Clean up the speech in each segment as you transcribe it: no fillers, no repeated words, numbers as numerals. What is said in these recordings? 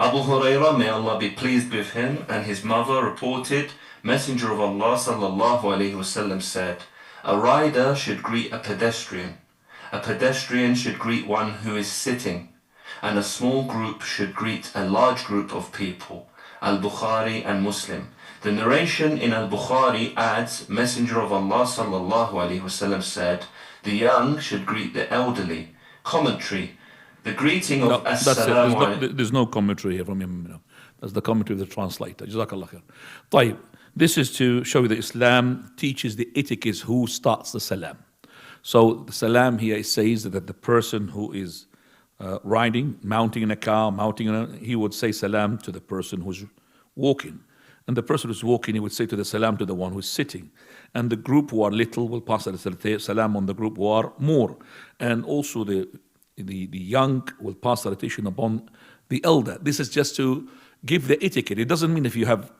Abu Hurairah, may Allah be pleased with him, and his mother reported, Messenger of Allah sallallahu alayhi wasallam said, a rider should greet a pedestrian should greet one who is sitting, and a small group should greet a large group of people. Al-Bukhari and Muslim. The narration in Al-Bukhari adds, Messenger of Allah sallallahu alayhi wasallam said, the young should greet the elderly. Commentary. The greeting of As-Salamu alaykum. There's no commentary here from him. No. That's the commentary of the translator. Jazakallah khair. طيب. This is to show you that Islam teaches the etiquette who starts the salam. So the salam here, it says that the person who is riding, mounting in a car, he would say salam to the person who's walking. And the person who's walking, he would say to the salam to the one who's sitting. And the group who are little will pass the salam on the group who are more. And also the young will pass salutation upon the elder. This is just to give the etiquette. It doesn't mean if you have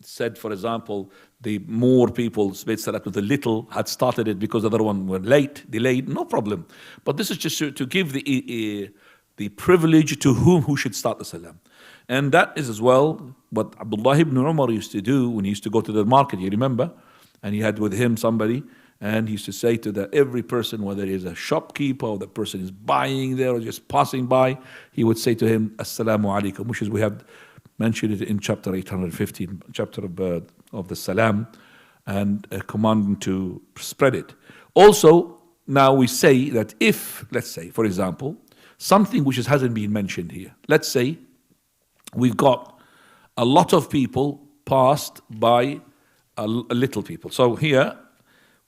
said, for example, the more people made salat with the little had started it because the other one were delayed, no problem. But this is just to give the privilege to who should start the salam. And that is as well what Abdullah ibn Umar used to do when he used to go to the market, you remember? And he had with him somebody, and he used to say to every person, whether he is a shopkeeper or the person is buying there or just passing by, he would say to him, Assalamu alaikum, which is we have mentioned it in chapter 815, chapter of the Salam, and a command to spread it. Also, now we say that if, let's say, for example, something which hasn't been mentioned here, let's say we've got a lot of people passed by a little people. So here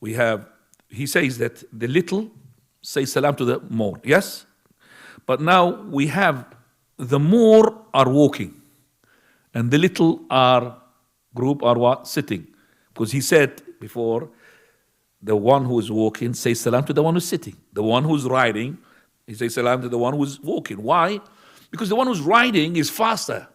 we have, he says that the little say salam to the more, yes? But now we have the more are walking, and the little group are what? Sitting. Because he said before, the one who is walking says salam to the one who's sitting. The one who's riding, he says salam to the one who's walking. Why? Because the one who's riding is faster.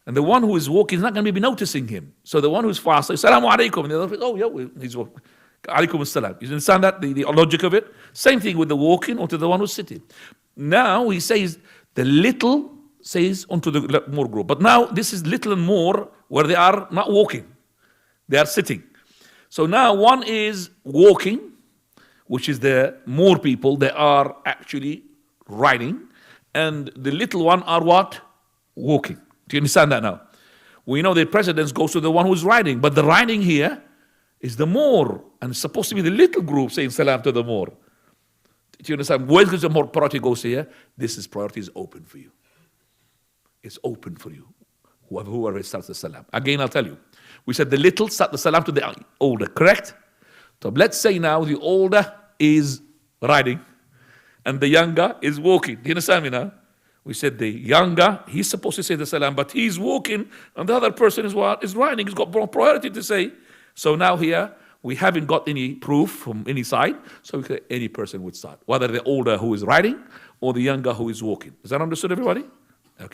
And the one who is walking is not going to be noticing him. So the one who's faster, Salamu alaikum. And the other, oh yeah, he's walking. Alaikum as-salam. You understand that, the logic of it? Same thing with the walking or to the one who's sitting. Now he says the little says onto the more group. But now this is little and more where they are not walking. They are sitting. So now one is walking, which is the more people, they are actually riding. And the little one are what? Walking. Do you understand that now? We know the precedence goes to the one who's riding. But the riding here is the more. And it's supposed to be the little group saying salam to the more. Do you understand? Where the more priority goes here? This is priority is open for you. It's open for you. Whoever starts the salam. Again, I'll tell you. We said the little start the salam to the older, correct? So let's say now the older is riding and the younger is walking. Do you understand me now? We said the younger, he's supposed to say the salam, but he's walking and the other person is what? Is riding. He's got priority to say. So now here, we haven't got any proof from any side, so any person would start. Whether the older who is riding or the younger who is walking. Is that understood, everybody?